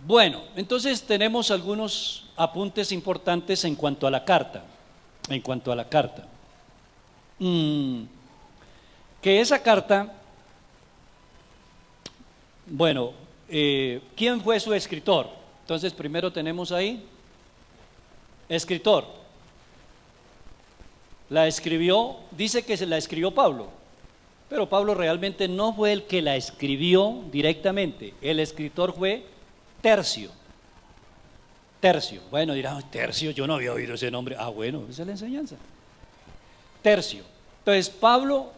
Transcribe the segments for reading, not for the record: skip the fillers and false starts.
Bueno, entonces tenemos algunos apuntes importantes en cuanto a la carta. En cuanto a la carta. Que esa carta, bueno, ¿quién fue su escritor? Entonces primero tenemos ahí, escritor. La escribió, dice que se la escribió Pablo, pero Pablo realmente no fue el que la escribió directamente. El escritor fue Tercio. Tercio, bueno, dirán, Tercio, yo no había oído ese nombre. Ah, bueno, esa es la enseñanza. Tercio. Entonces Pablo,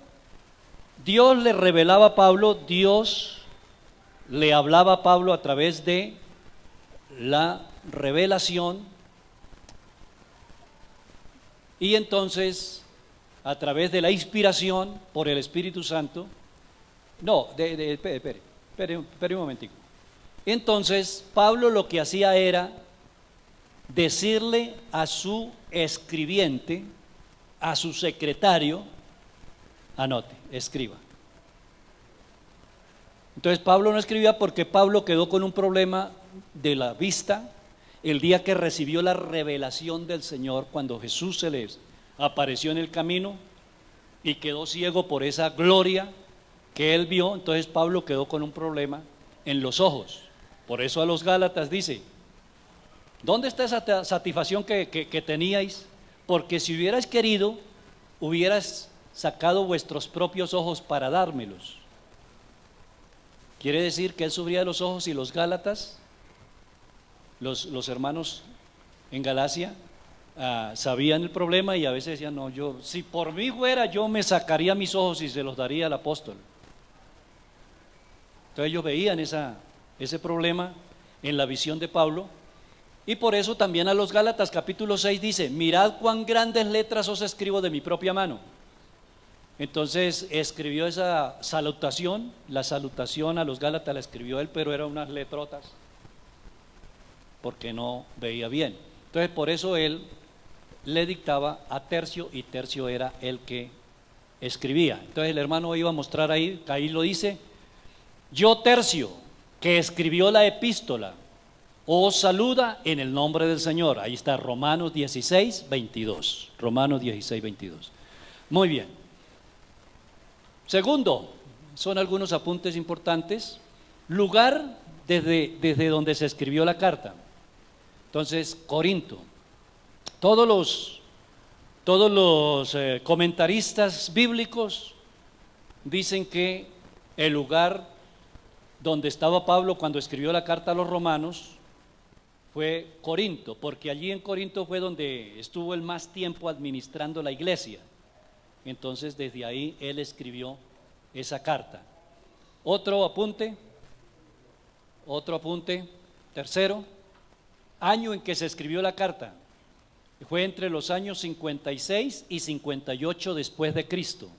Dios le revelaba a Pablo, Dios le hablaba a Pablo a través de la revelación, y entonces a través de la inspiración por el Espíritu Santo. No, espere un momentico. Entonces Pablo lo que hacía era decirle a su escribiente, a su secretario, anote, escriba. Entonces Pablo no escribía porque Pablo quedó con un problema de la vista el día que recibió la revelación del Señor, cuando Jesús se les apareció en el camino y quedó ciego por esa gloria que él vio. Entonces Pablo quedó con un problema en los ojos. Por eso a los Gálatas dice: ¿dónde está esa satisfacción que teníais? Porque si hubierais querido, hubieras sacado vuestros propios ojos para dármelos. Quiere decir que él sufría de los ojos, y los Gálatas, los hermanos en Galacia, sabían el problema, y a veces decían: no, yo, si por mí fuera, yo me sacaría mis ojos y se los daría al apóstol. Entonces ellos veían ese problema en la visión de Pablo. Y por eso también a los Gálatas capítulo 6 dice: mirad cuán grandes letras os escribo de mi propia mano. Entonces escribió esa salutación, la salutación a los Gálatas la escribió él, pero eran unas letrotas, porque no veía bien. Entonces por eso él le dictaba a Tercio, y Tercio era el que escribía. Entonces el hermano iba a mostrar ahí lo dice: yo, Tercio, que escribió la epístola, os saluda en el nombre del Señor. Ahí está Romanos 16, 22. Romanos 16, 22. Muy bien. Segundo, son algunos apuntes importantes. Lugar desde donde se escribió la carta. Entonces, Corinto. Todos los comentaristas bíblicos dicen que el lugar donde estaba Pablo cuando escribió la carta a los romanos fue Corinto, porque allí en Corinto fue donde estuvo el más tiempo administrando la iglesia. Entonces desde ahí él escribió esa carta. Otro apunte. Tercero, año en que se escribió la carta. Fue entre los años 56 y 58 después de Cristo.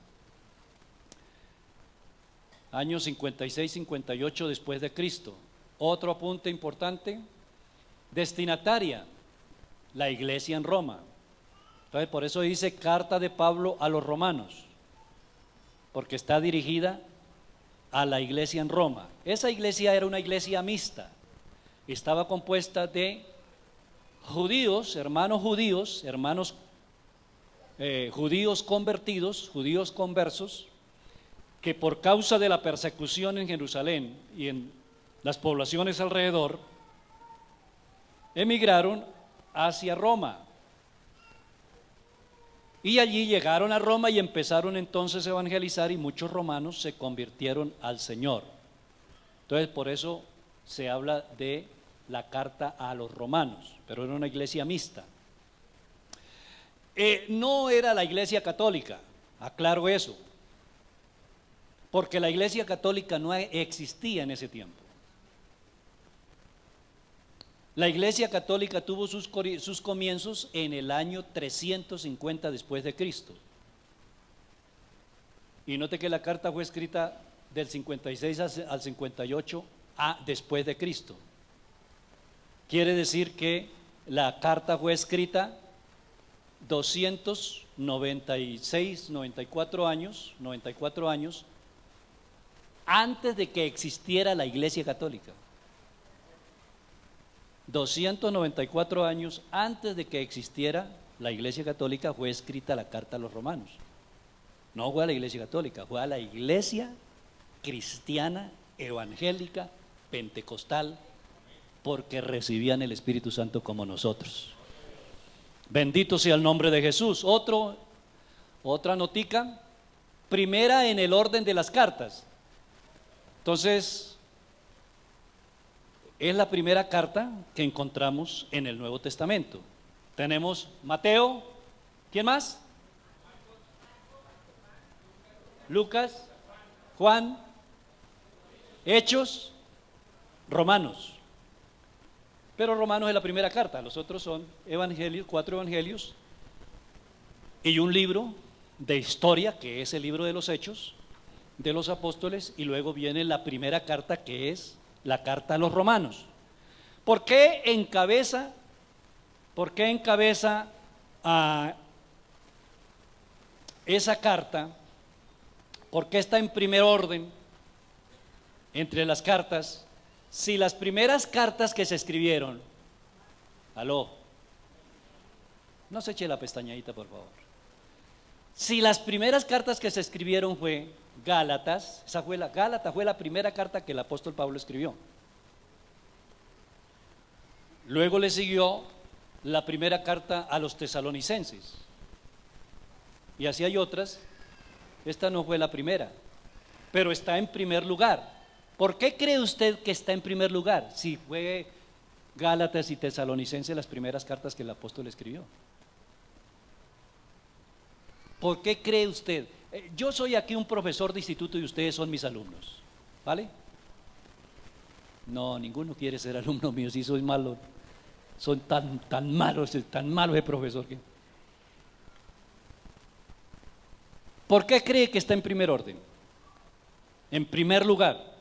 Años 56, 58 después de Cristo. Otro apunte importante. Destinataria, la iglesia en Roma. Entonces por eso dice carta de Pablo a los romanos, porque está dirigida a la iglesia en Roma. Esa iglesia era una iglesia mixta, estaba compuesta de judíos, hermanos judíos convertidos, judíos conversos, que por causa de la persecución en Jerusalén y en las poblaciones alrededor, emigraron hacia Roma. Y allí llegaron a Roma y empezaron entonces a evangelizar, y muchos romanos se convirtieron al Señor. Entonces por eso se habla de la carta a los romanos, pero era una iglesia mixta. No era la iglesia católica, aclaro eso, porque la iglesia católica no existía en ese tiempo. La iglesia católica tuvo sus comienzos en el año 350 después de Cristo. Y note que la carta fue escrita del 56 al 58 después de Cristo. Quiere decir que la carta fue escrita 296, 94 años antes de que existiera la iglesia católica. 294 años antes de que existiera la Iglesia Católica fue escrita la carta a los romanos. No fue a la Iglesia Católica, fue a la Iglesia cristiana, evangélica, pentecostal, porque recibían el Espíritu Santo como nosotros. Bendito sea el nombre de Jesús. Otra notica, primera en el orden de las cartas. Entonces, es la primera carta que encontramos en el Nuevo Testamento. Tenemos Mateo, ¿quién más? Lucas, Juan, Hechos, Romanos. Pero Romanos es la primera carta, los otros son evangelios, 4 evangelios y un libro de historia que es el libro de los Hechos de los Apóstoles, y luego viene la primera carta que es la carta a los Romanos. ¿Por qué encabeza a esa carta? ¿Por qué está en primer orden entre las cartas? Si las primeras cartas que se escribieron, no se eche la pestañadita, por favor. Si las primeras cartas que se escribieron fue Gálatas, Gálatas fue la primera carta que el apóstol Pablo escribió. Luego le siguió la primera carta a los tesalonicenses. Y así hay otras. Esta no fue la primera, pero está en primer lugar. ¿Por qué cree usted que está en primer lugar? Si fue Gálatas y Tesalonicenses las primeras cartas que el apóstol escribió. ¿Por qué cree usted? Yo soy aquí un profesor de instituto y ustedes son mis alumnos, ¿vale? No, ninguno quiere ser alumno mío, si soy malo. Son tan malos de profesor que... ¿Por qué cree que está en primer orden? En primer lugar.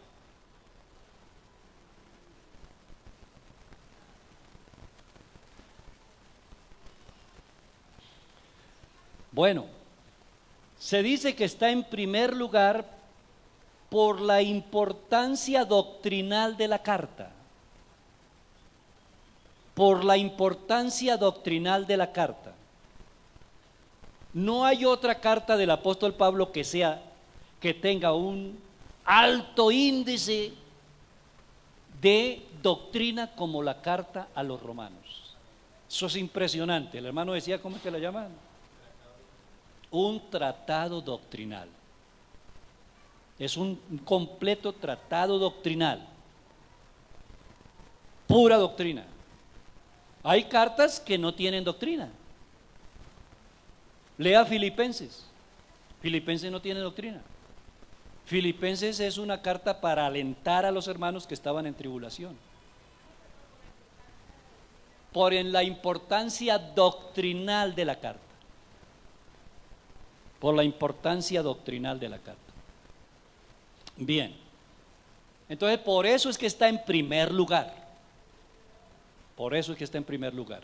Bueno, se dice que está en primer lugar por la importancia doctrinal de la carta. Por la importancia doctrinal de la carta. No hay otra carta del apóstol Pablo que tenga un alto índice de doctrina como la carta a los romanos. Eso es impresionante. El hermano decía, ¿cómo es que la llaman? Un tratado doctrinal. Es un completo tratado doctrinal. Pura doctrina. Hay cartas que no tienen doctrina. Lea Filipenses. Filipenses no tiene doctrina. Filipenses es una carta para alentar a los hermanos que estaban en tribulación. Por en la importancia doctrinal de la carta. Por la importancia doctrinal de la carta. Bien. Entonces, por eso es que está en primer lugar. Por eso es que está en primer lugar.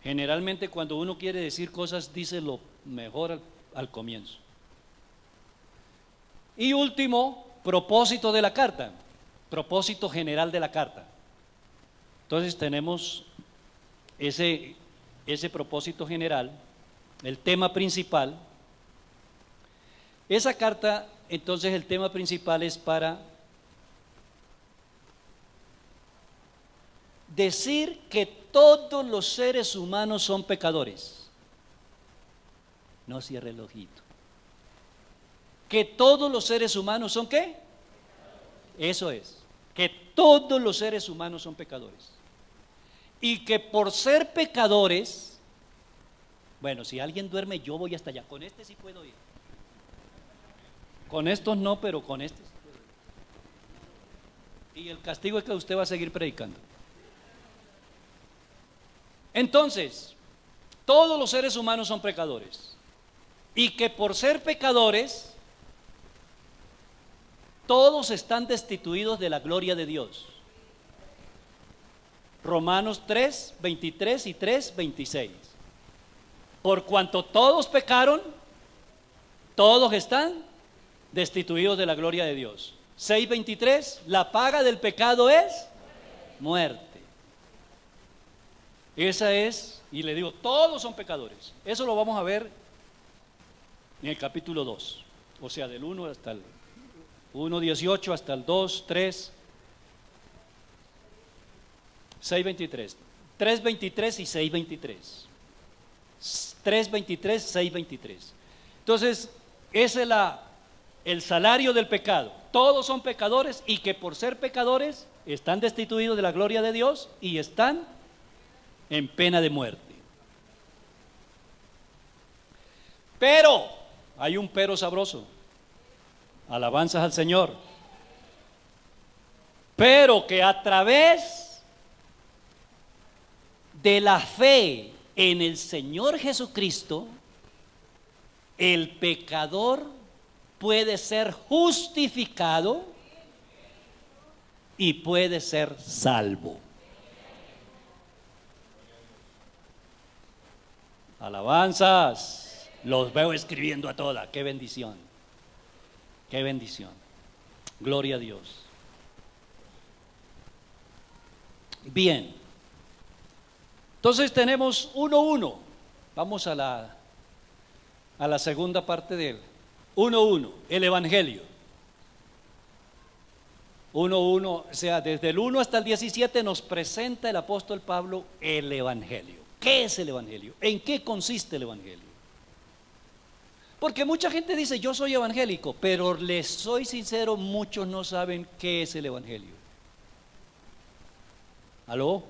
Generalmente cuando uno quiere decir cosas, dice lo mejor al comienzo. Y último, propósito de la carta, propósito general de la carta. Entonces tenemos ese propósito general, el tema principal. Esa carta, entonces el tema principal es para decir que todos los seres humanos son pecadores. No cierre el ojito. Que todos los seres humanos son ¿qué? Eso es, que todos los seres humanos son pecadores. Y que por ser pecadores, bueno, si alguien duerme yo voy hasta allá, con este sí puedo ir. Con estos no, pero con este sí puedo ir. Y el castigo es que usted va a seguir predicando. Entonces, todos los seres humanos son pecadores. Y que por ser pecadores, todos están destituidos de la gloria de Dios. Romanos 3, 23 y 3, 26. Por cuanto todos pecaron, todos están destituidos de la gloria de Dios. 6, 23, la paga del pecado es muerte. Esa es, y le digo, todos son pecadores. Eso lo vamos a ver en el capítulo 2, o sea, del 1 hasta el 1:18 hasta el 2:3, 6:23, 3:23 y 6:23. 3:23, 6:23. Entonces, ese es el salario del pecado. Todos son pecadores y que por ser pecadores están destituidos de la gloria de Dios y están en pena de muerte. Pero, hay un pero sabroso. Alabanzas al Señor. Pero que a través de la fe en el Señor Jesucristo, el pecador puede ser justificado y puede ser salvo. Alabanzas, los veo escribiendo a todas. Qué bendición, qué bendición. Gloria a Dios. Bien, entonces tenemos 1:1. Vamos a la segunda parte de él. 1:1, el Evangelio. 1:1, o sea, desde el 1 hasta el 17 nos presenta el apóstol Pablo el Evangelio. ¿Qué es el Evangelio? ¿En qué consiste el Evangelio? Porque mucha gente dice, yo soy evangélico, pero les soy sincero, muchos no saben qué es el Evangelio. ¿Aló?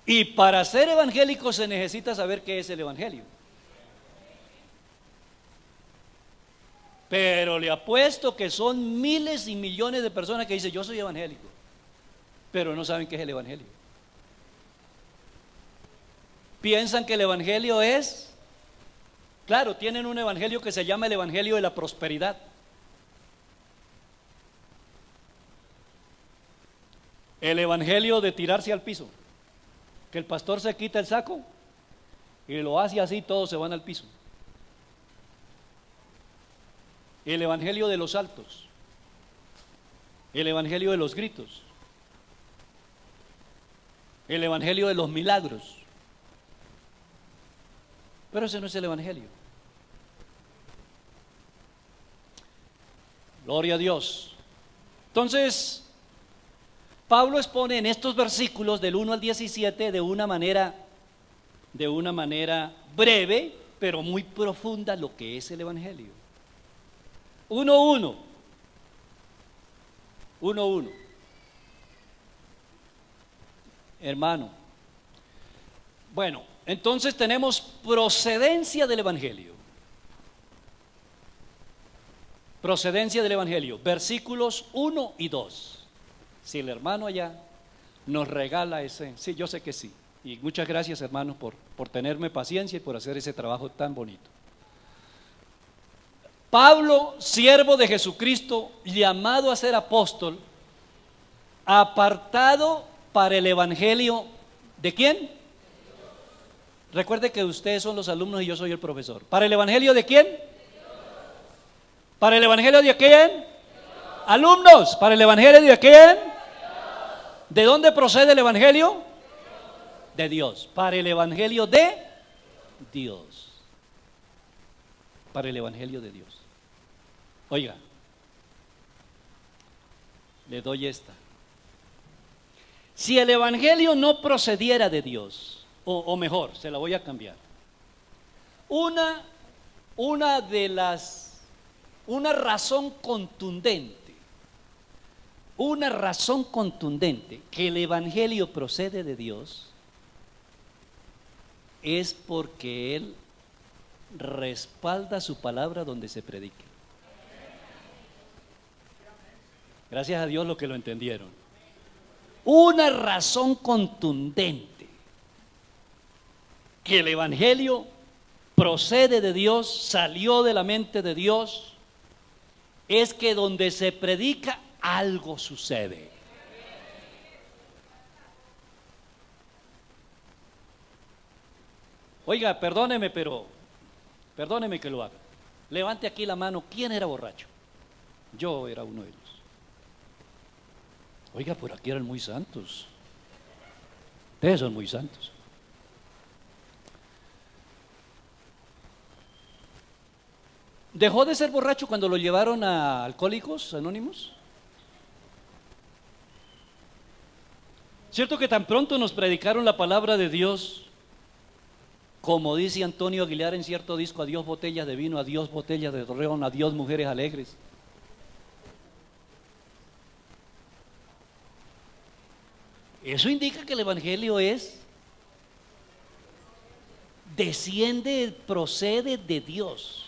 Y para ser evangélico se necesita saber qué es el Evangelio. Pero le apuesto que son miles y millones de personas que dicen, yo soy evangélico, pero no saben qué es el Evangelio. Piensan que el Evangelio es, claro, tienen un evangelio que se llama el Evangelio de la prosperidad. El Evangelio de tirarse al piso, que el pastor se quita el saco y lo hace así, todos se van al piso. El Evangelio de los saltos, el Evangelio de los gritos, el Evangelio de los milagros. Pero ese no es el Evangelio. Gloria a Dios. Entonces, Pablo expone en estos versículos del 1 al 17 de una manera breve, pero muy profunda, lo que es el Evangelio. 1:1. Hermano. Bueno, entonces tenemos procedencia del Evangelio. Procedencia del Evangelio, versículos 1 y 2. Si el hermano allá nos regala ese, sí, yo sé que sí. Y muchas gracias, hermanos, por tenerme paciencia y por hacer ese trabajo tan bonito. Pablo, siervo de Jesucristo, llamado a ser apóstol, apartado para el Evangelio, ¿de quién? Recuerde que ustedes son los alumnos y yo soy el profesor. ¿Para el Evangelio de quién? ¿Para el Evangelio de quién? Alumnos, ¿para el Evangelio de quién? ¿De dónde procede el Evangelio? De Dios. Para el Evangelio de Dios. Para el Evangelio de Dios. Oiga, le doy esta. Si el Evangelio no procediera de Dios, o mejor, se la voy a cambiar. Una razón contundente que el Evangelio procede de Dios es porque Él respalda su palabra donde se predique. Gracias a Dios los que lo entendieron. Una razón contundente que el Evangelio procede de Dios, salió de la mente de Dios, es que donde se predica algo sucede. Oiga, perdóneme que lo haga. Levante aquí la mano. ¿Quién era borracho? Yo era uno de ellos. Oiga, por aquí eran muy santos. Ustedes son muy santos. ¿Dejó de ser borracho cuando lo llevaron a Alcohólicos Anónimos? ¿Cierto que tan pronto nos predicaron la palabra de Dios, como dice Antonio Aguilar en cierto disco, adiós botellas de vino, adiós botellas de torreón, adiós mujeres alegres? Eso indica que el evangelio desciende, procede de Dios.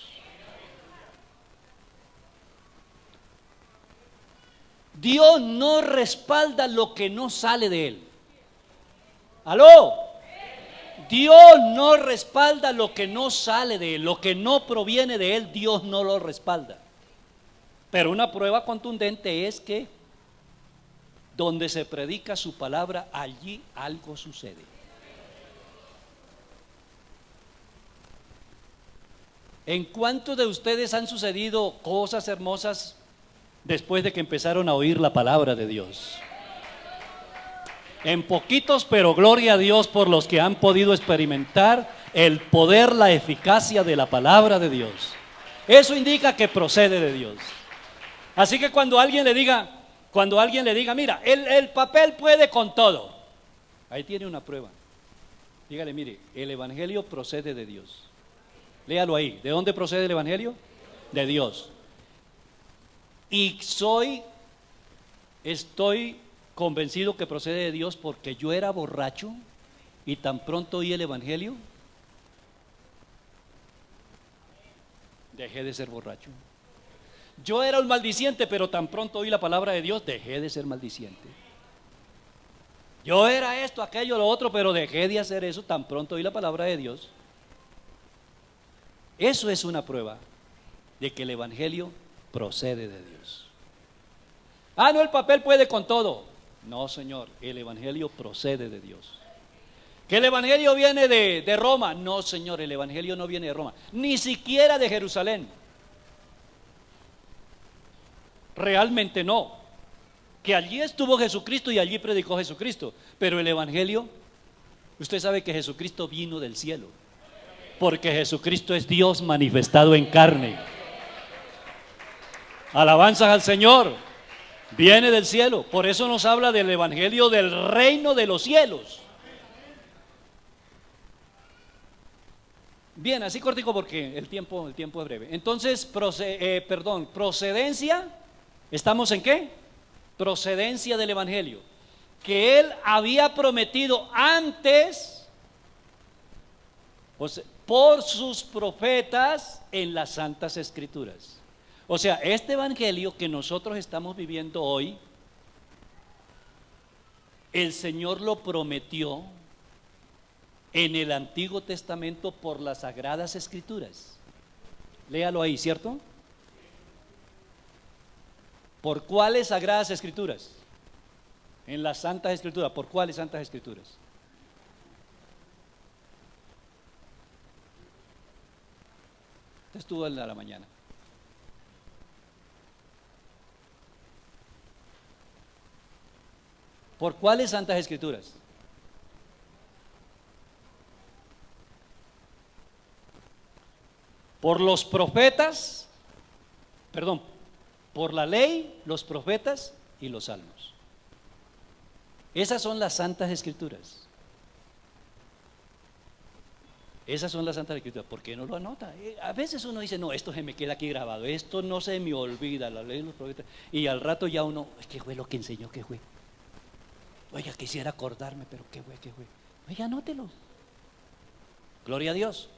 Dios no respalda lo que no sale de Él. ¿Aló? Dios no respalda lo que no sale de Él, lo que no proviene de Él, Dios no lo respalda. Pero una prueba contundente es que donde se predica su palabra, allí algo sucede. ¿En cuántos de ustedes han sucedido cosas hermosas después de que empezaron a oír la palabra de Dios? En poquitos, pero gloria a Dios por los que han podido experimentar el poder, la eficacia de la palabra de Dios. Eso indica que procede de Dios. Así que cuando alguien le diga, mira, el papel puede con todo, ahí tiene una prueba. Dígale, mire, el evangelio procede de Dios. Léalo ahí. ¿De dónde procede el evangelio? De Dios. Y estoy convencido que procede de Dios porque yo era borracho y tan pronto oí el evangelio, dejé de ser borracho. Yo era un maldiciente, pero tan pronto oí la palabra de Dios, dejé de ser maldiciente. Yo era esto, aquello, lo otro, pero dejé de hacer eso tan pronto oí la palabra de Dios. Eso es una prueba de que el evangelio procede de Dios. Ah, no, el papel puede con todo. No, señor, el evangelio procede de Dios. ¿Que el evangelio viene de Roma? No, señor, el evangelio no viene de Roma, ni siquiera de Jerusalén. Realmente no. Que allí estuvo Jesucristo y allí predicó Jesucristo, pero el evangelio, usted sabe que Jesucristo vino del cielo, porque Jesucristo es Dios manifestado en carne. Alabanzas al Señor. Viene del cielo. Por eso nos habla del evangelio del reino de los cielos. Bien, así cortico porque el tiempo es breve. Entonces, procedencia. ¿Estamos en qué? Procedencia del evangelio, que Él había prometido antes, por sus profetas en las santas escrituras. O sea, este evangelio que nosotros estamos viviendo hoy, el Señor lo prometió en el Antiguo Testamento por las sagradas escrituras. Léalo ahí, ¿cierto? ¿Por cuáles sagradas escrituras? En las santas escrituras. ¿Por cuáles santas escrituras? Usted estuvo en la mañana. ¿Por cuáles santas escrituras? Por los profetas, por la ley, los profetas y los salmos. Esas son las santas escrituras. Esas son las santas escrituras. ¿Por qué no lo anota? A veces uno dice, no, esto se me queda aquí grabado, esto no se me olvida, la ley de los profetas. Y al rato ya uno, ¿qué fue lo que enseñó? ¿Qué fue? Oiga, quisiera acordarme, pero ¿qué fue? Oiga, anótelo. Gloria a Dios.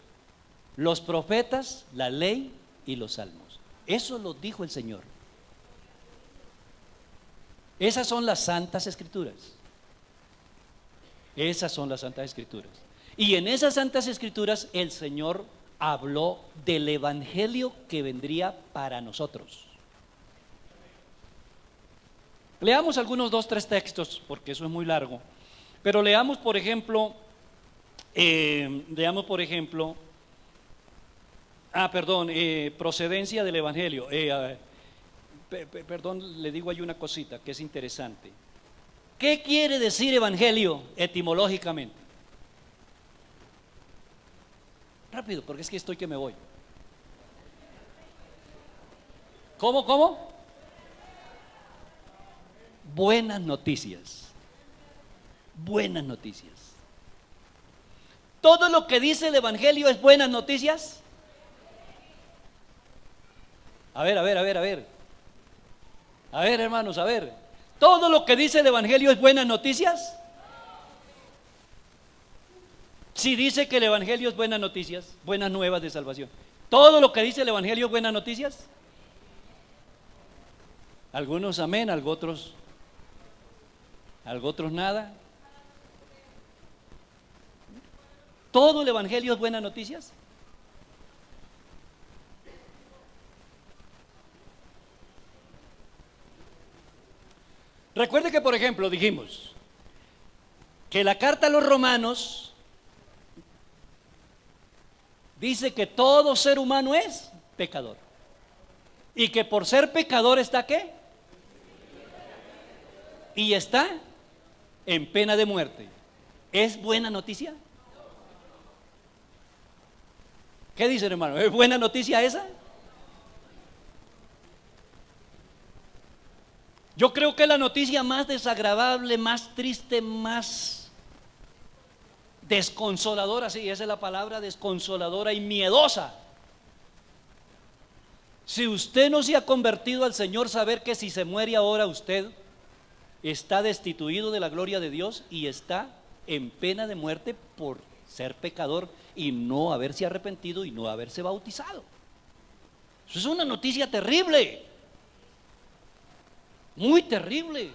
Los profetas, la ley y los salmos. Eso lo dijo el Señor. Esas son las santas escrituras. Esas son las santas escrituras. Y en esas santas escrituras el Señor habló del evangelio que vendría para nosotros. Leamos algunos 2, 3 textos, porque eso es muy largo. Pero leamos, por ejemplo, procedencia del evangelio. Le digo ahí una cosita que es interesante. ¿Qué quiere decir evangelio etimológicamente? Rápido, porque es que estoy que me voy. ¿Cómo? Buenas noticias. Buenas noticias. ¿Todo lo que dice el evangelio es buenas noticias? A ver. A ver, hermanos, a ver. ¿Todo lo que dice el evangelio es buenas noticias? Si dice que el evangelio es buenas noticias, buenas nuevas de salvación. ¿Todo lo que dice el evangelio es buenas noticias? Algunos amén, algo otros nada. ¿Todo el evangelio es buenas noticias? Recuerde que, por ejemplo, dijimos que la carta a los romanos dice que todo ser humano es pecador y que por ser pecador está ¿qué? Y está en pena de muerte. ¿Es buena noticia? ¿Qué dicen, hermano? ¿Es buena noticia esa? Yo creo que la noticia más desagradable, más triste, más desconsoladora, sí, esa es la palabra, desconsoladora y miedosa. Si usted no se ha convertido al Señor, saber que si se muere ahora usted está destituido de la gloria de Dios y está en pena de muerte por ser pecador y no haberse arrepentido y no haberse bautizado. Eso es una noticia terrible. Muy terrible.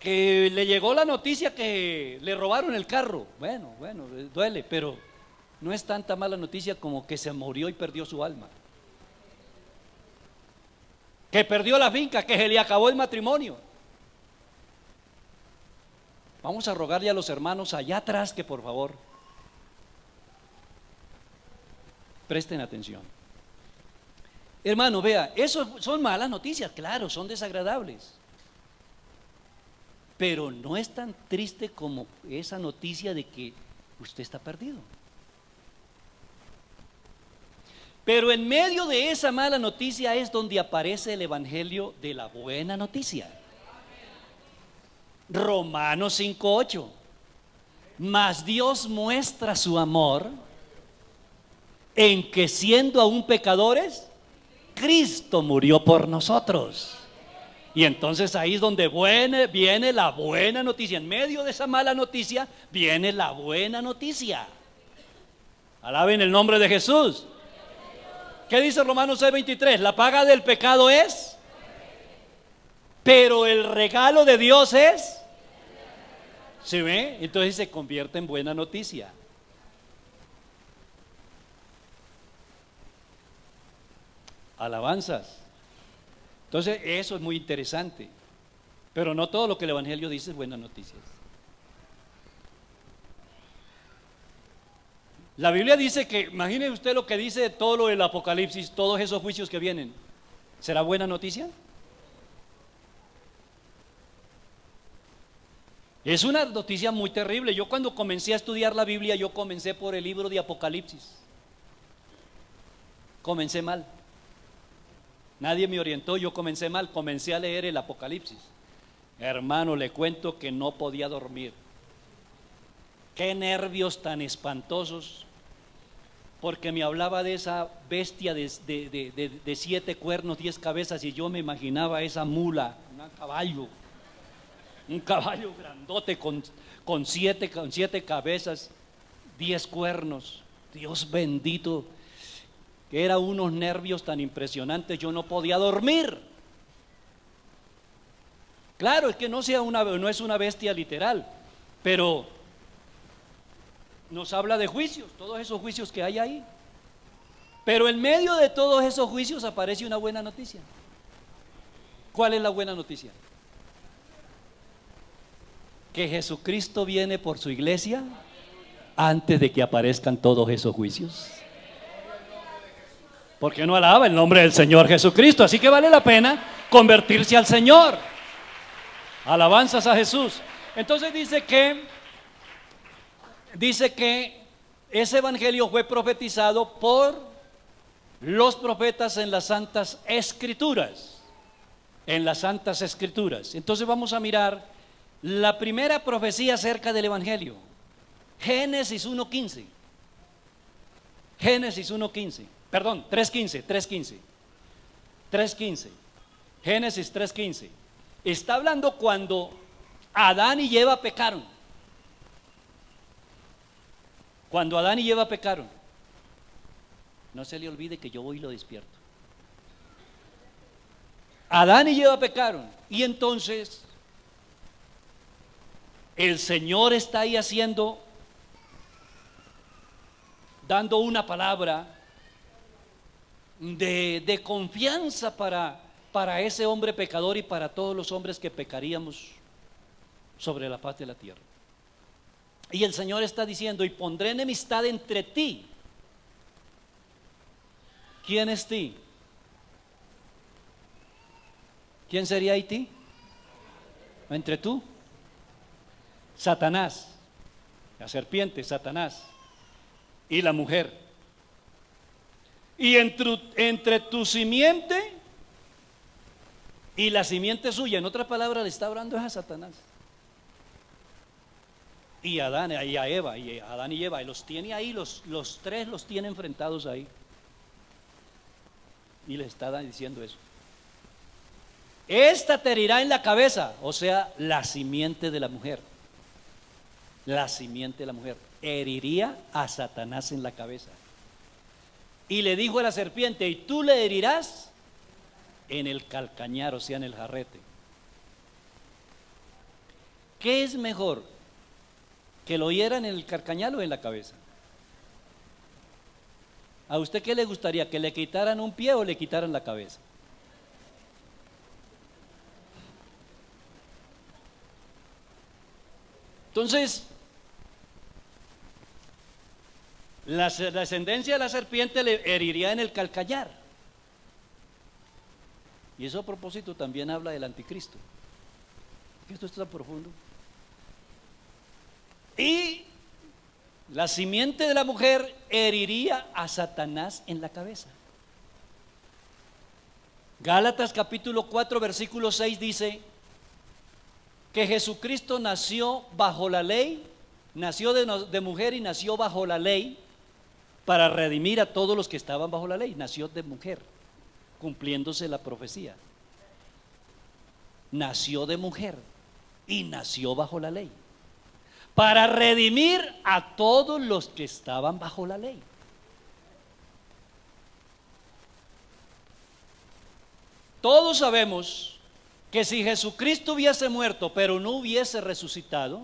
Que le llegó la noticia que le robaron el carro. Bueno, duele, pero no es tanta mala noticia como que se murió y perdió su alma. Que perdió la finca, que se le acabó el matrimonio. Vamos a rogarle a los hermanos allá atrás que por favor presten atención. Hermano, vea, eso son malas noticias, claro, son desagradables. Pero no es tan triste como esa noticia de que usted está perdido. Pero en medio de esa mala noticia es donde aparece el evangelio de la buena noticia. Romanos 5:8. Mas Dios muestra su amor en que siendo aún pecadores, Cristo murió por nosotros. Y entonces ahí es donde viene la buena noticia. En medio de esa mala noticia viene la buena noticia. Alaben el nombre de Jesús. ¿Qué dice Romanos 6:23? La paga del pecado es, pero el regalo de Dios es. ¿Se ve? Entonces se convierte en buena noticia. Alabanzas. Entonces eso es muy interesante. Pero no todo lo que el evangelio dice es buenas noticias. La Biblia dice que, imagine usted lo que dice todo lo del Apocalipsis, todos esos juicios que vienen. ¿Será buena noticia? Es una noticia muy terrible. Yo cuando comencé a estudiar la Biblia, yo comencé por el libro de Apocalipsis. Comencé mal. Nadie me orientó, yo comencé mal, comencé a leer el Apocalipsis. Hermano, le cuento que no podía dormir. Qué nervios tan espantosos, porque me hablaba de esa bestia de 7 cuernos, 10 cabezas, y yo me imaginaba esa mula, un caballo grandote con 7 cabezas, 10 cuernos. Dios bendito. Que eran unos nervios tan impresionantes, yo no podía dormir. Claro, es que no es una bestia literal, pero nos habla de juicios, todos esos juicios que hay ahí. Pero en medio de todos esos juicios aparece una buena noticia. ¿Cuál es la buena noticia? Que Jesucristo viene por su iglesia antes de que aparezcan todos esos juicios. porque no alaba el nombre del Señor Jesucristo. Así que vale la pena convertirse al Señor. Alabanzas a Jesús. Entonces dice que ese evangelio fue profetizado por los profetas en las Santas Escrituras. En las Santas Escrituras. Entonces vamos a mirar la primera profecía acerca del evangelio. Génesis 1:15. Génesis 1:15. Perdón, 3:15. Génesis 3:15. Está hablando cuando Adán y Eva pecaron. Cuando Adán y Eva pecaron. No se le olvide que yo voy y lo despierto. Adán y Eva pecaron. Y entonces el Señor está ahí dando una palabra de confianza para ese hombre pecador y para todos los hombres que pecaríamos sobre la faz de la tierra. Y el Señor está diciendo: y pondré enemistad entre ti. ¿Quién es ti? ¿Quién sería ahí ti? Entre tú, Satanás, la serpiente, Satanás, y la mujer. Y entre tu simiente y la simiente suya, en otras palabras, le está hablando a Satanás. Y a Adán, y a Eva, y a Adán y Eva, y los tiene ahí, los tres los tiene enfrentados ahí. Y les está diciendo eso. Esta te herirá en la cabeza, o sea, la simiente de la mujer. La simiente de la mujer heriría a Satanás en la cabeza. Y le dijo a la serpiente: y tú le herirás en el calcañar, o sea, en el jarrete. ¿Qué es mejor? ¿Que lo hieran en el calcañar o en la cabeza? ¿A usted qué le gustaría? ¿Que le quitaran un pie o le quitaran la cabeza? Entonces, la descendencia de la serpiente le heriría en el calcañar. Y eso a propósito también habla del anticristo. Esto está profundo. Y la simiente de la mujer heriría a Satanás en la cabeza. Gálatas capítulo 4 versículo 6 dice que Jesucristo nació bajo la ley, nació de mujer y nació bajo la ley para redimir a todos los que estaban bajo la ley. Nació de mujer, cumpliéndose la profecía. Nació de mujer y nació bajo la ley para redimir a todos los que estaban bajo la ley. Todos sabemos que si Jesucristo hubiese muerto pero no hubiese resucitado,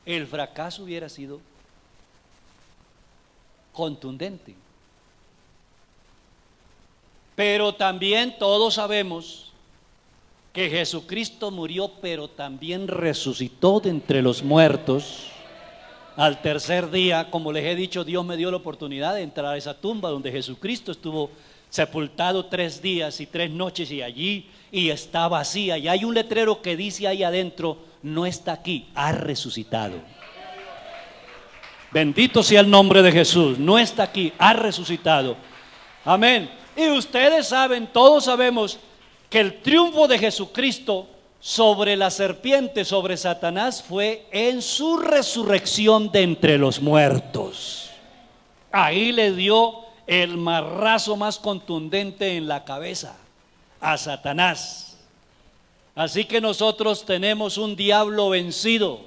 el fracaso hubiera sido contundente. Pero también todos sabemos que Jesucristo murió, pero también resucitó de entre los muertos al tercer día. Como les he dicho, Dios me dio la oportunidad de entrar a esa tumba donde Jesucristo estuvo sepultado 3 días y 3 noches, y allí y está vacía, y hay un letrero que dice ahí adentro: no está aquí, ha resucitado. Bendito sea el nombre de Jesús. No está aquí, ha resucitado. Amén. Y ustedes saben, todos sabemos, que el triunfo de Jesucristo sobre la serpiente, sobre Satanás, fue en su resurrección de entre los muertos. Ahí le dio el marrazo más contundente en la cabeza a Satanás. Así que nosotros tenemos un diablo vencido.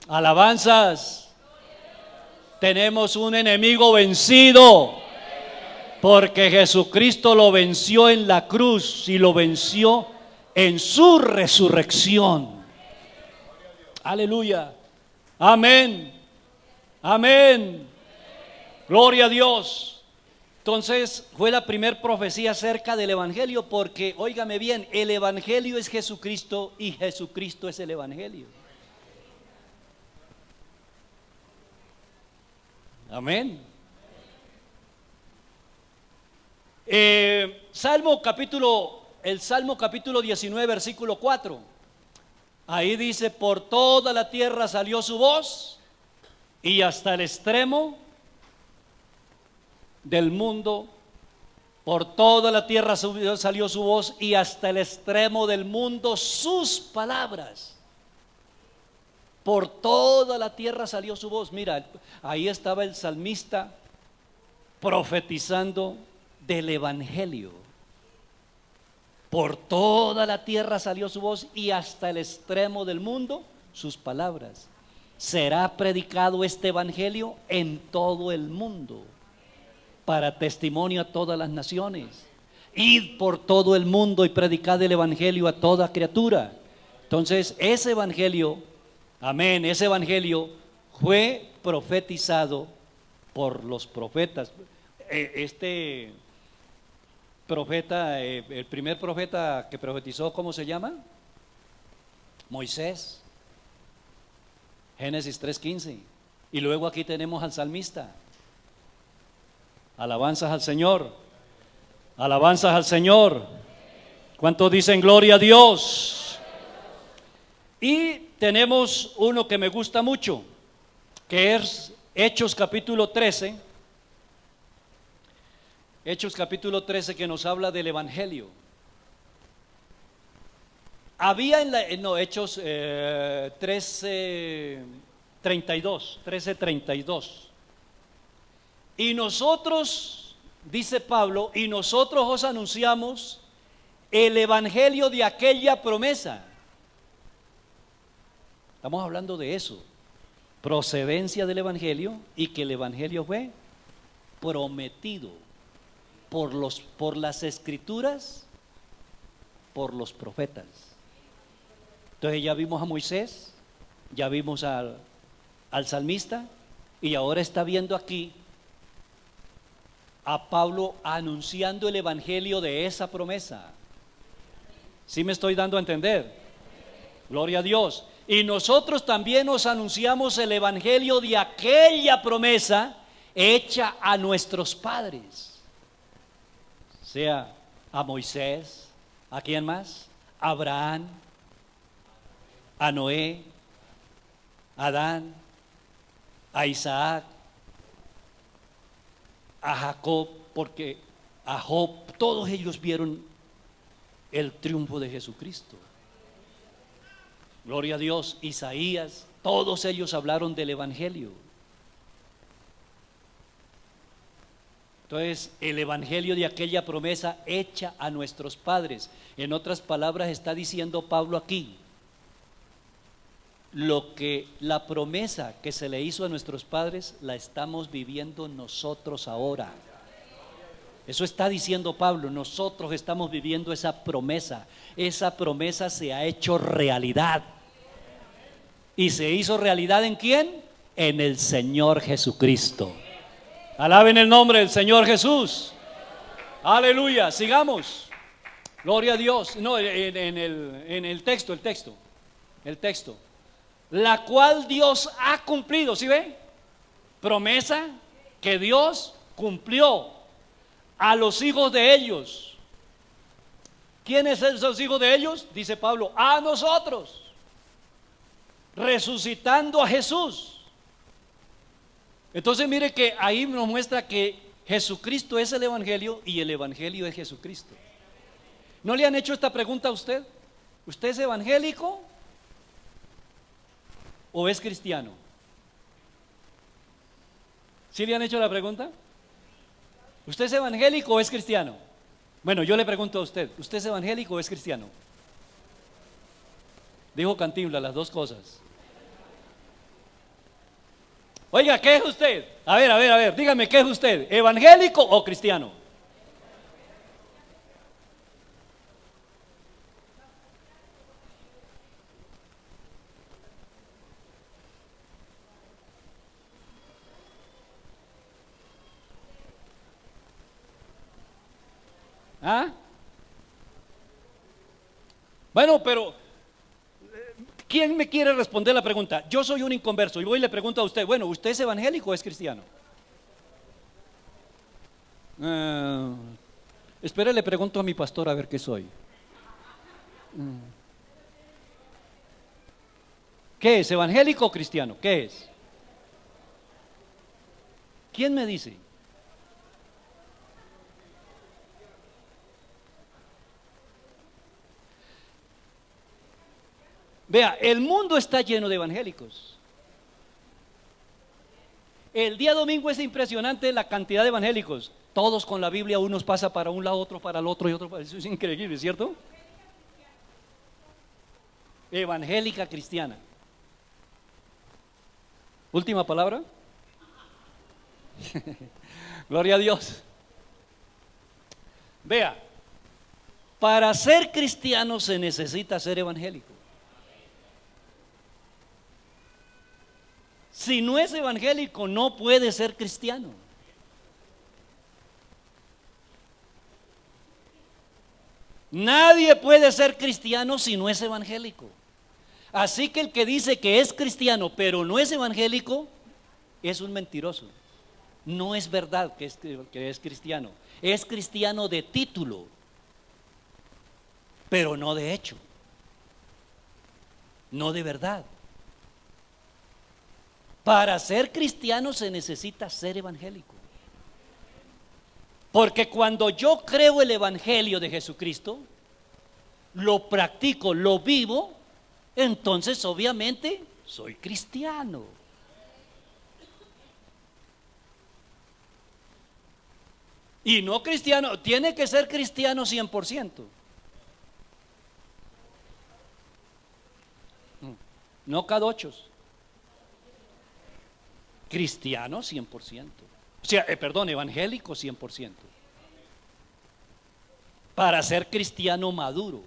Alabanzas. Tenemos un enemigo vencido, porque Jesucristo lo venció en la cruz y lo venció en su resurrección. Aleluya. Amén. Amén. Gloria a Dios. Entonces fue la primera profecía acerca del evangelio, porque, óigame bien, el evangelio es Jesucristo y Jesucristo es el evangelio. Amén. El Salmo capítulo 19, versículo 4. Ahí dice: por toda la tierra salió su voz y hasta el extremo del mundo. Por toda la tierra salió su voz y hasta el extremo del mundo sus palabras. Por toda la tierra salió su voz. Mira, ahí estaba el salmista profetizando del evangelio. Por toda la tierra salió su voz y hasta el extremo del mundo sus palabras. Será predicado este evangelio en todo el mundo, para testimonio a todas las naciones. Id por todo el mundo y predicad el evangelio a toda criatura. Entonces ese evangelio, amén, ese evangelio fue profetizado por los profetas. Este profeta, el primer profeta que profetizó, ¿cómo se llama? Moisés. Génesis 3:15. Y luego aquí tenemos al salmista. Alabanzas al Señor. Alabanzas al Señor. ¿Cuántos dicen gloria a Dios? Y tenemos uno que me gusta mucho, que es Hechos capítulo 13. Hechos capítulo 13, que nos habla del evangelio. Había Hechos 13:32. Y nosotros, dice Pablo, y nosotros os anunciamos el evangelio de aquella promesa. Estamos hablando de eso, procedencia del evangelio, y que el evangelio fue prometido por las escrituras, por los profetas. Entonces ya vimos a Moisés, ya vimos al salmista, y ahora está viendo aquí a Pablo anunciando el evangelio de esa promesa. ¿Sí me estoy dando a entender? Gloria a Dios. Y nosotros también nos anunciamos el evangelio de aquella promesa hecha a nuestros padres, sea a Moisés, ¿a quién más? A Abraham, a Noé, a Adán, a Isaac, a Jacob, porque a Job, todos ellos vieron el triunfo de Jesucristo. Gloria a Dios. Isaías, todos ellos hablaron del evangelio. Entonces, el evangelio de aquella promesa hecha a nuestros padres. En otras palabras, está diciendo Pablo aquí, la promesa que se le hizo a nuestros padres, la estamos viviendo nosotros ahora. Eso está diciendo Pablo, nosotros estamos viviendo esa promesa. Esa promesa se ha hecho realidad. ¿Y se hizo realidad en quién? En el Señor Jesucristo. Alaben el nombre del Señor Jesús. Aleluya, sigamos. Gloria a Dios. No, en el texto. La cual Dios ha cumplido, ¿sí ve? Promesa que Dios cumplió a los hijos de ellos. ¿Quiénes son esos hijos de ellos? Dice Pablo, a nosotros, resucitando a Jesús. Entonces mire que ahí nos muestra que Jesucristo es el evangelio y el evangelio es Jesucristo. ¿No le han hecho esta pregunta a usted? ¿Usted es evangélico o es cristiano? ¿Sí le han hecho la pregunta? ¿Usted es evangélico o es cristiano? Bueno, yo le pregunto a usted, ¿usted es evangélico o es cristiano? Dijo Cantinflas, las dos cosas. Oiga, ¿qué es usted? A ver, dígame, ¿qué es usted? ¿Evangélico o cristiano? ¿Ah? Bueno, pero ¿quién me quiere responder la pregunta? Yo soy un inconverso y voy y le pregunto a usted, bueno, ¿usted es evangélico o es cristiano? Espere, le pregunto a mi pastor a ver qué soy. ¿Qué es? ¿Evangélico o cristiano? ¿Qué es? ¿Quién me dice? Vea, el mundo está lleno de evangélicos. El día domingo es impresionante la cantidad de evangélicos. Todos con la Biblia, unos pasa para un lado, otro para el otro y otro para... Eso es increíble, ¿cierto? Evangélica cristiana. Última palabra. Gloria a Dios. Vea, para ser cristiano se necesita ser evangélico. Si no es evangélico, no puede ser cristiano. Nadie puede ser cristiano si no es evangélico. Así que el que dice que es cristiano pero no es evangélico es un mentiroso. No es verdad que es cristiano. Es cristiano de título, pero no de hecho, no de verdad. Para ser cristiano se necesita ser evangélico. Porque cuando yo creo el evangelio de Jesucristo, lo practico, lo vivo, entonces obviamente soy cristiano. Y no cristiano, tiene que ser cristiano 100%. No cadochos. Cristiano 100%. O sea, perdón, evangélico 100%. Para ser cristiano maduro.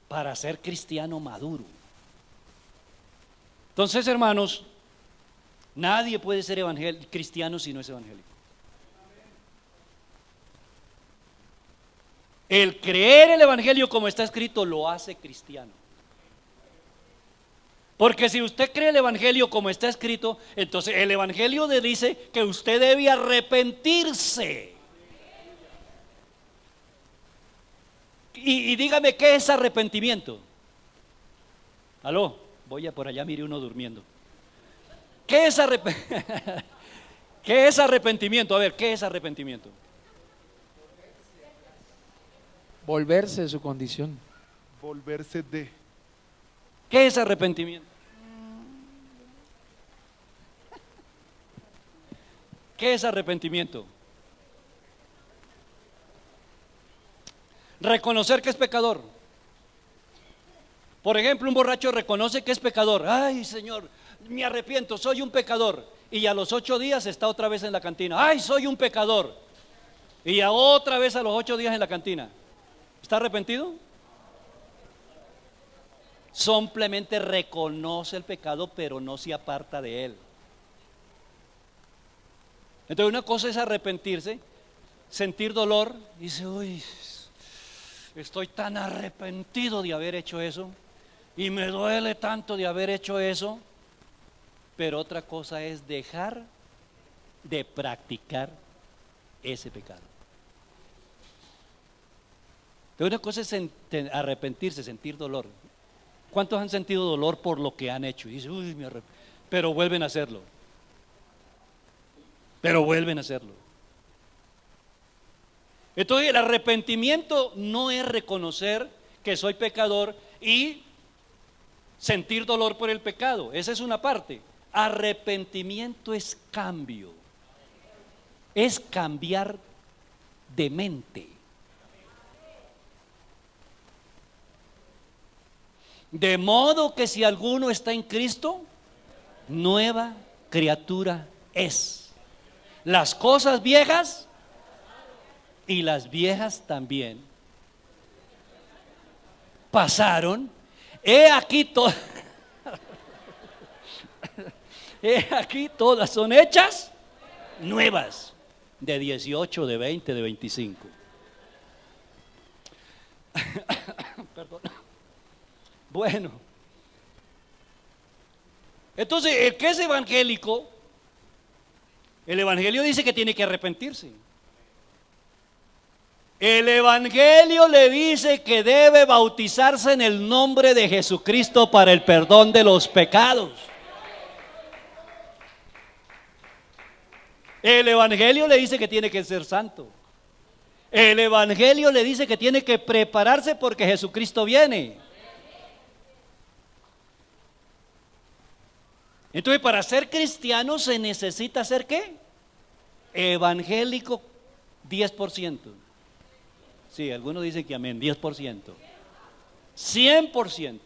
Para ser cristiano maduro. Entonces, hermanos, nadie puede ser cristiano si no es evangélico. El creer el evangelio como está escrito lo hace cristiano. Porque si usted cree el evangelio como está escrito, entonces el evangelio le dice que usted debe arrepentirse. Y dígame, ¿qué es arrepentimiento? Aló, voy a por allá, mire uno durmiendo. ¿Qué es ¿Qué es arrepentimiento? A ver, ¿qué es arrepentimiento? Volverse de su condición. Volverse de. ¿Qué es arrepentimiento? ¿Qué es arrepentimiento? Reconocer que es pecador. Por ejemplo, un borracho reconoce que es pecador. Ay, Señor, me arrepiento, soy un pecador. Y a los 8 días está otra vez en la cantina. Ay, soy un pecador. Y a otra vez a los 8 días en la cantina. ¿Está arrepentido? Simplemente reconoce el pecado, pero no se aparta de él. Entonces una cosa es arrepentirse, sentir dolor, y dice, uy, estoy tan arrepentido de haber hecho eso, y me duele tanto de haber hecho eso. Pero otra cosa es dejar de practicar ese pecado. Entonces una cosa es arrepentirse, sentir dolor. ¿Cuántos han sentido dolor por lo que han hecho? Y dicen, uy, me arrepiento. Pero vuelven a hacerlo. Pero vuelven a hacerlo. Entonces el arrepentimiento no es reconocer que soy pecador y sentir dolor por el pecado. Esa es una parte. Arrepentimiento es cambio. Es cambiar de mente. De modo que si alguno está en Cristo, nueva criatura es. Las cosas viejas y las viejas también pasaron. He aquí todas son hechas nuevas. De 18, de 20, de 25. Perdón. Bueno, entonces el que es evangélico El Evangelio dice que tiene que arrepentirse. El Evangelio le dice que debe bautizarse en el nombre de Jesucristo para el perdón de los pecados. El Evangelio le dice que tiene que ser santo. El Evangelio le dice que tiene que prepararse porque Jesucristo viene. Entonces, para ser cristiano se necesita ser ¿qué? Evangélico 10%. Sí, algunos dicen que amén, 10%. 100%.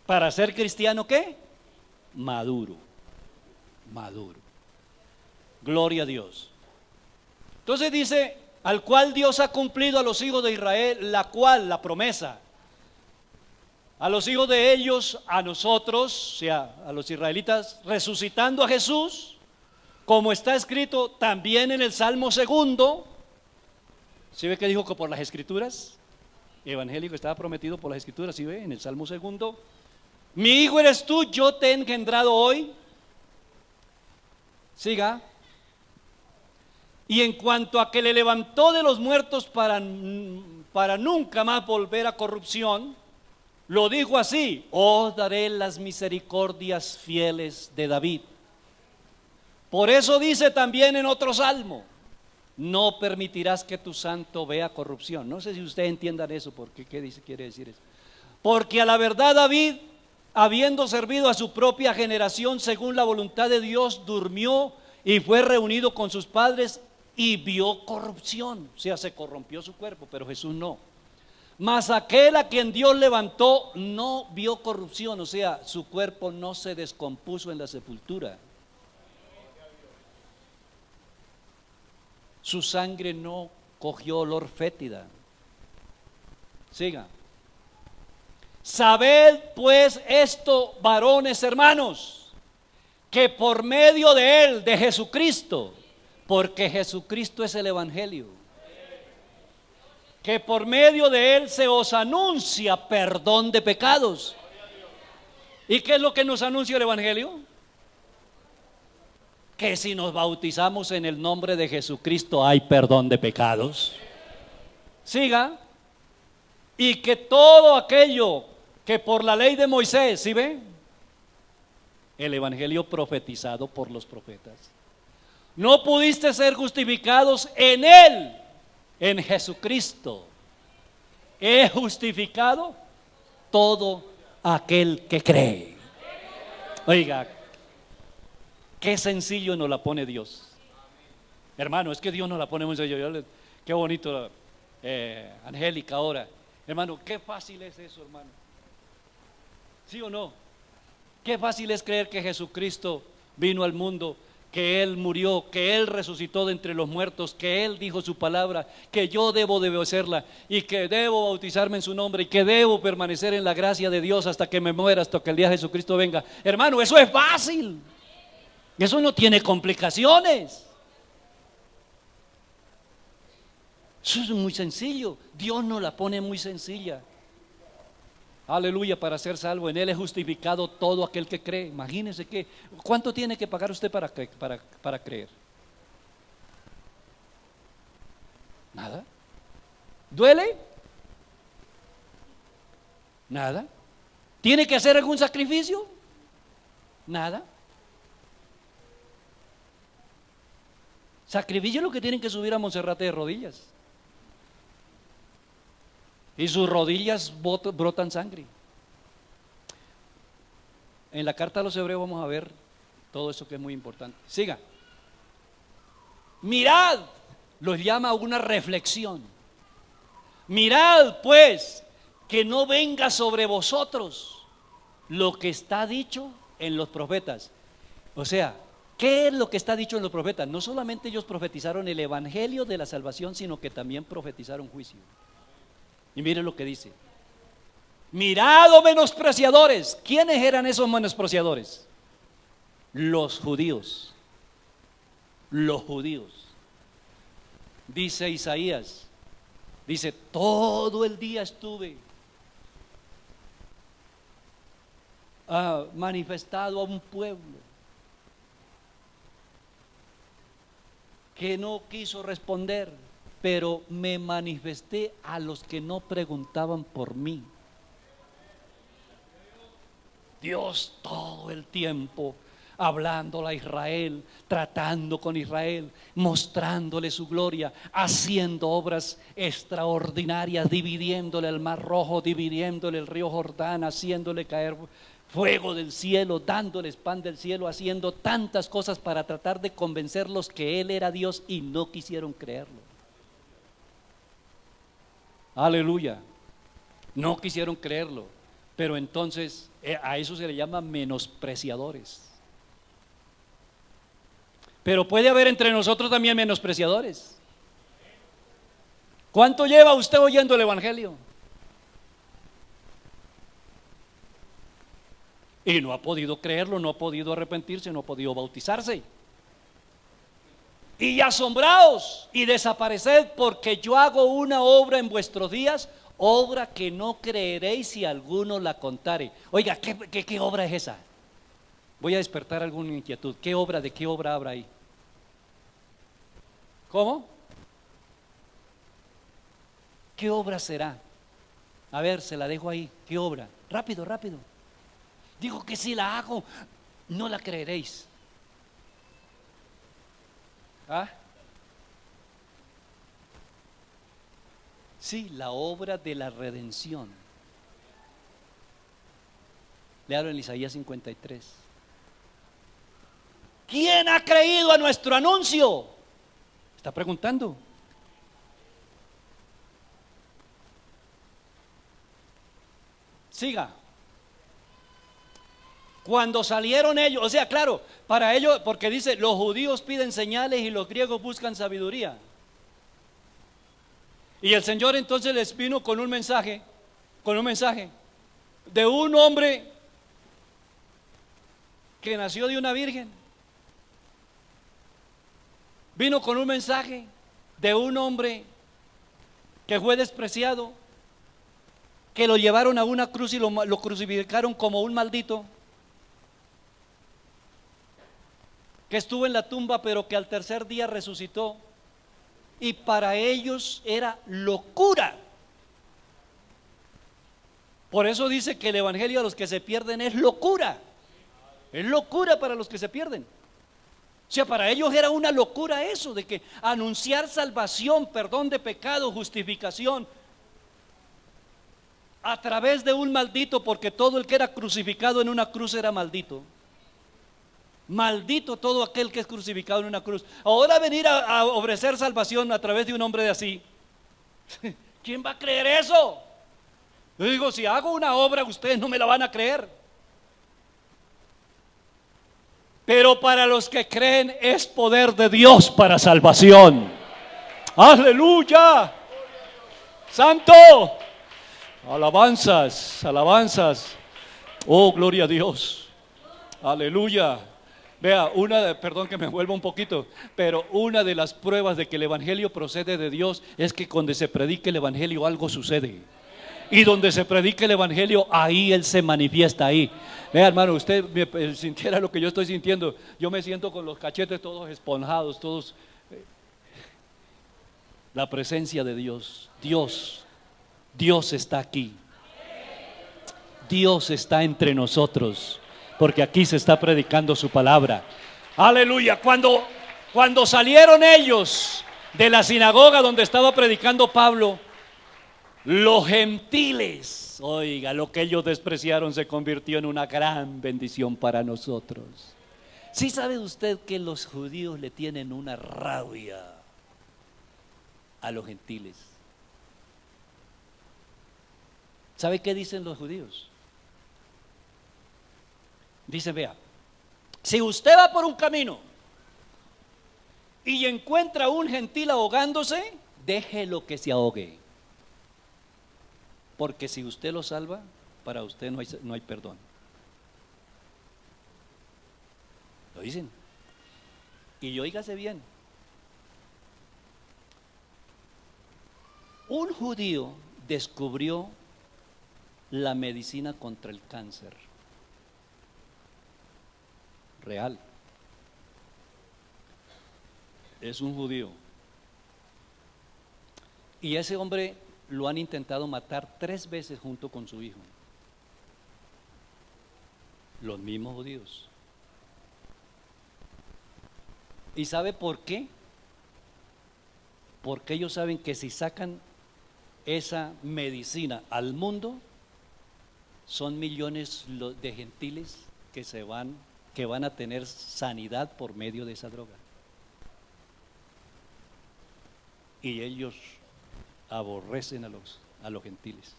Para ser cristiano ¿qué? Maduro. Maduro. Gloria a Dios. Entonces dice, al cual Dios ha cumplido a los hijos de Israel, la promesa. A los hijos de ellos, a nosotros, o sea, a los israelitas, resucitando a Jesús, como está escrito también en el Salmo 2. ¿Sí ve que dijo que por las Escrituras? Evangélico estaba prometido por las Escrituras, ¿sí ve? En el Salmo 2. Mi hijo eres tú, yo te he engendrado hoy. Siga. Y en cuanto a que le levantó de los muertos para nunca más volver a corrupción, lo dijo así: os daré las misericordias fieles de David. Por eso dice también en otro salmo: no permitirás que tu santo vea corrupción. No sé si ustedes entiendan eso, porque ¿qué dice, quiere decir eso? Porque a la verdad David, habiendo servido a su propia generación según la voluntad de Dios, durmió y fue reunido con sus padres y vio corrupción. O sea, se corrompió su cuerpo, pero Jesús no. Mas aquel a quien Dios levantó no vio corrupción, o sea, su cuerpo no se descompuso en la sepultura. Su sangre no cogió olor fétida. Siga. Sabed pues esto, varones hermanos, que por medio de él, de Jesucristo, porque Jesucristo es el Evangelio, que por medio de él se os anuncia perdón de pecados. ¿Y qué es lo que nos anuncia el Evangelio? Que si nos bautizamos en el nombre de Jesucristo hay perdón de pecados. Siga. Y que todo aquello que por la ley de Moisés, ¿sí ve? El Evangelio profetizado por los profetas. No pudiste ser justificados en él, en Jesucristo. He justificado todo aquel que cree. Oiga, qué sencillo nos la pone Dios. Hermano, es que Dios nos la pone muy sencillo. Qué bonito, Angélica ahora. Hermano, qué fácil es eso, hermano. ¿Sí o no? Qué fácil es creer que Jesucristo vino al mundo, que Él murió, que Él resucitó de entre los muertos, que Él dijo su palabra, que yo debo de obedecerla y que debo bautizarme en su nombre y que debo permanecer en la gracia de Dios hasta que me muera, hasta que el día de Jesucristo venga. Hermano, eso es fácil. Eso no tiene complicaciones. Eso es muy sencillo. Dios nos la pone muy sencilla. Aleluya, para ser salvo. En Él es justificado todo aquel que cree. Imagínense que, ¿cuánto tiene que pagar usted para creer? Nada. ¿Duele? Nada. ¿Tiene que hacer algún sacrificio? Nada. Sacrificio es lo que tienen que subir a Monserrate de rodillas. Y sus rodillas brotan sangre. En la carta a los Hebreos vamos a ver todo eso que es muy importante. Siga. Mirad, los llama a una reflexión. Mirad pues que no venga sobre vosotros lo que está dicho en los profetas. O sea, ¿qué es lo que está dicho en los profetas? No solamente ellos profetizaron el evangelio de la salvación, sino que también profetizaron juicio. Y miren lo que dice: mirad, oh menospreciadores. ¿Quiénes eran esos menospreciadores? Los judíos. Los judíos. Dice Isaías, dice: todo el día estuve manifestado a un pueblo. que no quiso responder, pero me manifesté a los que no preguntaban por mí. Dios todo el tiempo hablándole a Israel, tratando con Israel, mostrándole su gloria, haciendo obras extraordinarias, dividiéndole el mar rojo, dividiéndole el río Jordán, haciéndole caer fuego del cielo, dándoles pan del cielo, haciendo tantas cosas para tratar de convencerlos que Él era Dios y no quisieron creerlo. Aleluya, no quisieron creerlo, pero entonces a eso se le llama menospreciadores. Pero puede haber entre nosotros también menospreciadores. ¿Cuánto lleva usted oyendo el Evangelio? Y no ha podido creerlo, no ha podido arrepentirse, no ha podido bautizarse. Y asombraos y desapareced, porque yo hago una obra en vuestros días, obra que no creeréis si alguno la contare. Oiga, ¿qué obra es esa? Voy a despertar alguna inquietud. ¿Qué obra, de qué obra habrá ahí? ¿Cómo? ¿Qué obra será? A ver, se la dejo ahí. ¿Qué obra? Rápido, rápido. Digo que si la hago, no la creeréis. ¿Ah? Sí, la obra de la redención. Léalo en Isaías 53. ¿Quién ha creído a nuestro anuncio? Está preguntando. Siga. Cuando salieron ellos, o sea, claro, para ellos, porque dice, los judíos piden señales y los griegos buscan sabiduría. Y el Señor entonces les vino con un mensaje de un hombre que nació de una virgen. Vino con un mensaje de un hombre que fue despreciado, que lo llevaron a una cruz y lo crucificaron como un maldito, que estuvo en la tumba pero que al tercer día resucitó, y para ellos era locura. Por eso dice que el evangelio a los que se pierden es locura para los que se pierden. O sea, para ellos era una locura eso de que anunciar salvación, perdón de pecado, justificación a través de un maldito, porque todo el que era crucificado en una cruz era maldito. Maldito todo aquel que es crucificado en una cruz. Ahora venir a ofrecer salvación a través de un hombre de así, ¿quién va a creer eso? Yo digo, si hago una obra ustedes no me la van a creer. Pero para los que creen es poder de Dios para salvación. Aleluya. Santo. Alabanzas, alabanzas. Oh, gloria a Dios. Aleluya. Vea, perdón que me vuelva un poquito, pero una de las pruebas de que el evangelio procede de Dios es que cuando se predique el evangelio algo sucede. Y donde se predique el evangelio, ahí Él se manifiesta ahí. Vea, hermano, usted sintiera lo que yo estoy sintiendo. Yo me siento con los cachetes todos esponjados, todos. La presencia de Dios. Dios está aquí. Dios está entre nosotros, porque aquí se está predicando su palabra. Aleluya. Cuando salieron ellos de la sinagoga donde estaba predicando Pablo, los gentiles, oiga, lo que ellos despreciaron se convirtió en una gran bendición para nosotros. ¿Sí sabe usted que los judíos le tienen una rabia a los gentiles? ¿Sabe qué dicen los judíos? Dice, vea, si usted va por un camino y encuentra a un gentil ahogándose, déjelo que se ahogue. Porque si usted lo salva, para usted no hay perdón. Lo dicen. Y óigase bien. Un judío descubrió la medicina contra el cáncer. Real. es un judío. Y ese hombre lo han intentado matar 3 veces junto con su hijo. Los mismos judíos. ¿Y sabe por qué? Porque ellos saben que si sacan esa medicina al mundo, son millones de gentiles que van a tener sanidad por medio de esa droga. Y ellos aborrecen a los gentiles.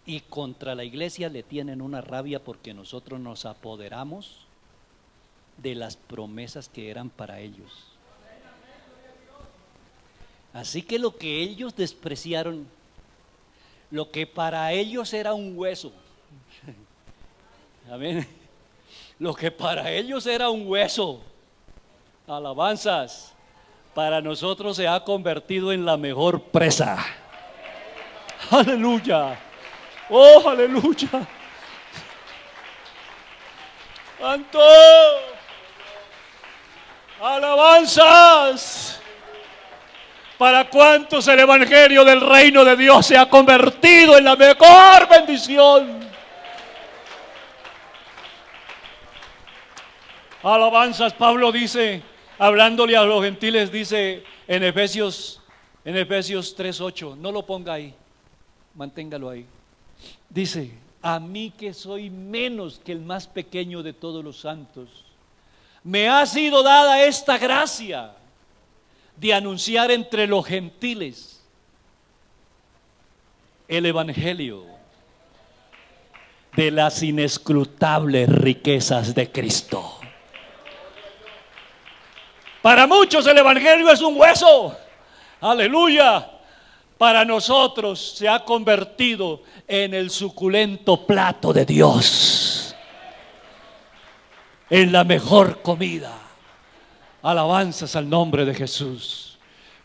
Y contra la iglesia le tienen una rabia porque nosotros nos apoderamos de las promesas que eran para ellos. Así que lo que ellos despreciaron, lo que para ellos era un hueso, amén, lo que para ellos era un hueso, alabanzas, para nosotros se ha convertido en la mejor presa. Aleluya, oh aleluya, santo, alabanzas. ¿Para cuántos el evangelio del reino de Dios se ha convertido en la mejor bendición? Alabanzas. Pablo dice, hablándole a los gentiles, dice en Efesios 3:8, no lo ponga ahí, manténgalo ahí. Dice, a mí que soy menos que el más pequeño de todos los santos, me ha sido dada esta gracia de anunciar entre los gentiles el evangelio de las inescrutables riquezas de Cristo. Para muchos el evangelio es un hueso, aleluya. Para nosotros se ha convertido en el suculento plato de Dios, en la mejor comida. Alabanzas al nombre de Jesús.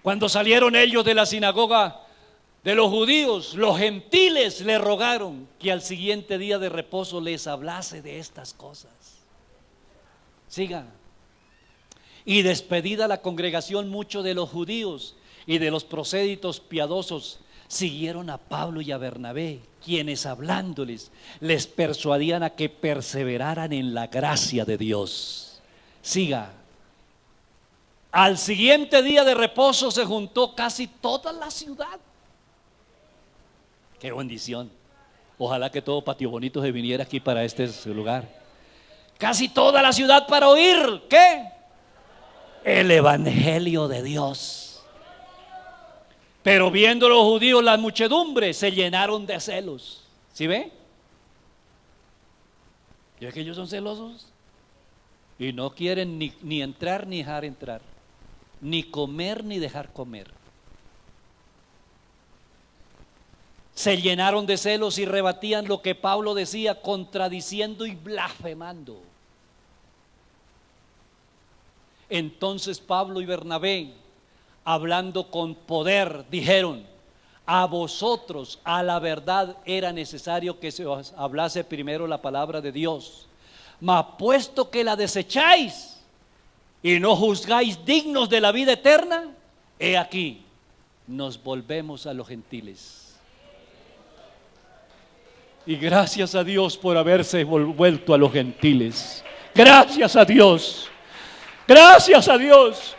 Cuando salieron ellos de la sinagoga de los judíos, los gentiles le rogaron que al siguiente día de reposo les hablase de estas cosas. Siga. Y despedida la congregación, muchos de los judíos y de los prosélitos piadosos siguieron a Pablo y a Bernabé, quienes hablándoles les persuadían a que perseveraran en la gracia de Dios. Siga. Al siguiente día de reposo se juntó casi toda la ciudad. Qué bendición. Ojalá que todo Patio Bonito se viniera aquí para este lugar. Casi toda la ciudad para oír, ¿qué? El evangelio de Dios. Pero viendo los judíos la muchedumbre, se llenaron de celos. ¿Sí ve? ¿Y es que ellos son celosos? Y no quieren ni entrar ni dejar entrar, ni comer ni dejar comer. Se llenaron de celos y rebatían lo que Pablo decía, contradiciendo y blasfemando. Entonces Pablo y Bernabé, hablando con poder, dijeron: a vosotros a la verdad era necesario que se os hablase primero la palabra de Dios, mas puesto que la desecháis y no juzgáis dignos de la vida eterna, he aquí, nos volvemos a los gentiles. Y gracias a Dios por haberse vuelto a los gentiles. Gracias a Dios. Gracias a Dios.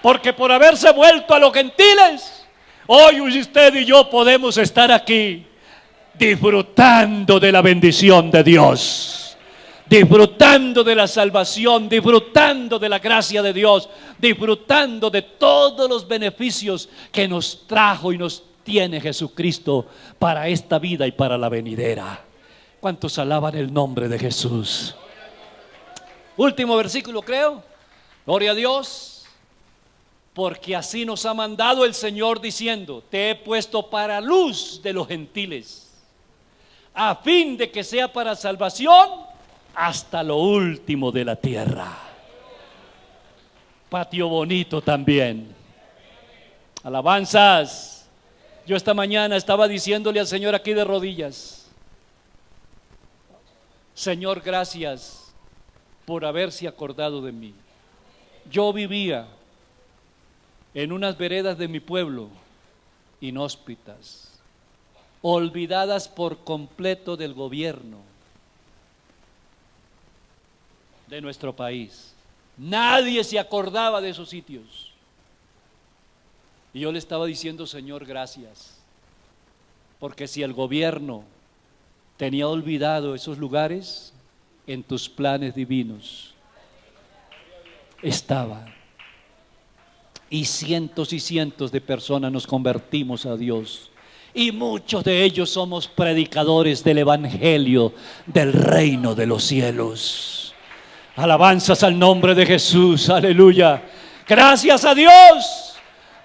Porque por haberse vuelto a los gentiles, hoy usted y yo podemos estar aquí disfrutando de la bendición de Dios, disfrutando de la salvación, disfrutando de la gracia de Dios, disfrutando de todos los beneficios que nos trajo y nos tiene Jesucristo para esta vida y para la venidera. ¿Cuántos alaban el nombre de Jesús? Último versículo, creo. Gloria a Dios. Porque así nos ha mandado el Señor diciendo: te he puesto para luz de los gentiles, a fin de que sea para salvación hasta lo último de la tierra. Patio Bonito también. Alabanzas. Yo esta mañana estaba diciéndole al Señor aquí de rodillas: Señor, gracias por haberse acordado de mí. Yo vivía en unas veredas de mi pueblo, inhóspitas, olvidadas por completo del gobierno de nuestro país. Nadie se acordaba de esos sitios. Y yo le estaba diciendo, Señor, gracias, porque si el gobierno tenía olvidado esos lugares, en tus planes divinos estaba. Y cientos de personas nos convertimos a Dios. Y muchos de ellos somos predicadores del evangelio del reino de los cielos. Alabanzas al nombre de Jesús, aleluya. Gracias a Dios,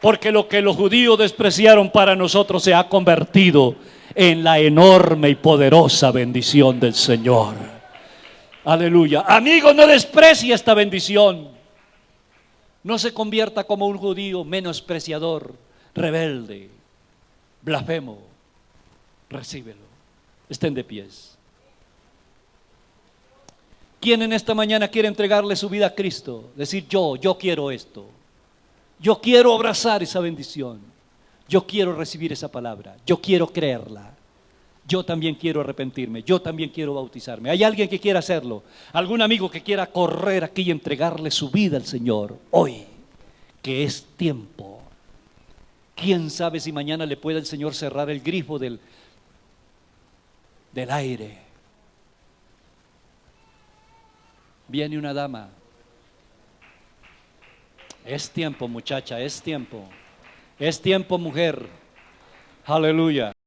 porque lo que los judíos despreciaron para nosotros se ha convertido en la enorme y poderosa bendición del Señor. Aleluya. Amigo, no desprecie esta bendición. No se convierta como un judío menospreciador, rebelde, blasfemo. Recíbelo. Estén de pies. ¿Quién en esta mañana quiere entregarle su vida a Cristo? Decir, yo quiero esto. Yo quiero abrazar esa bendición. Yo quiero recibir esa palabra. Yo quiero creerla. Yo también quiero arrepentirme. Yo también quiero bautizarme. ¿Hay alguien que quiera hacerlo? ¿Algún amigo que quiera correr aquí y entregarle su vida al Señor? Hoy, que es tiempo. ¿Quién sabe si mañana le puede el Señor cerrar el grifo del aire? Viene una dama. Es tiempo, muchacha, es tiempo. Es tiempo, mujer. Aleluya.